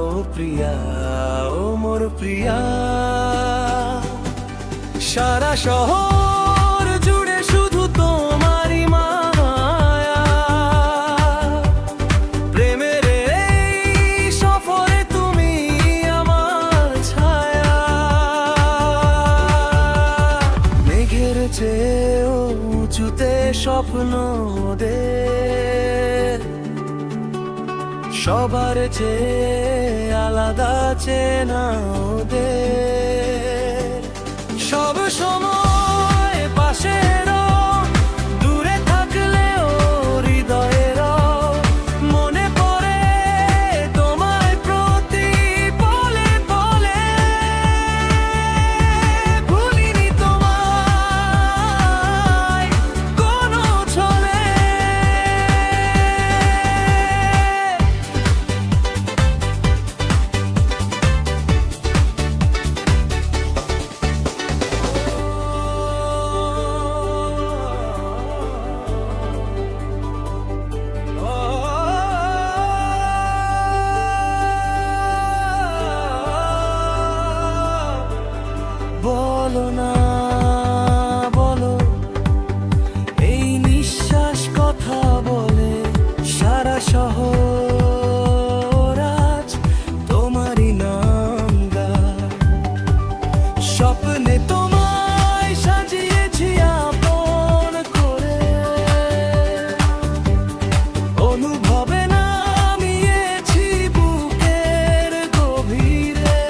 ও প্রিয়া, ও মোর প্রিয়া। সারা শহর জুড়ে শুধু তোমারই মায়া, প্রেমের এই সফরে তুমি আমার ছায়া। মেঘের চেয়েও উঁচুতে স্বপ্ন ওদের, সবার চেয়ে আলাদা চেনা ওদের। সব সময় পাশে দূরে থাকলেও হৃদয়ের মনে পড়ে তোমায় প্রতি পলে পলে। ভুলিনি তোমায় কোনো ছলে। বলো না, বলো এই নিঃশ্বাস কথা বলে। সারা শহর আজ তোমারই নাম গায়। স্বপ্নে তোমায় সাজিয়েছি আপন করে, অনুভবে নামিয়েছি বুকের গভীরে।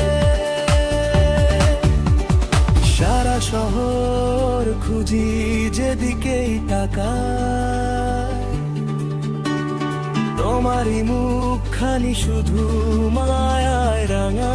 সারা শহর খুঁজি যেদিকেই তাকাই, তোমারই মুখখানি শুধু মায়ায় রাঙা।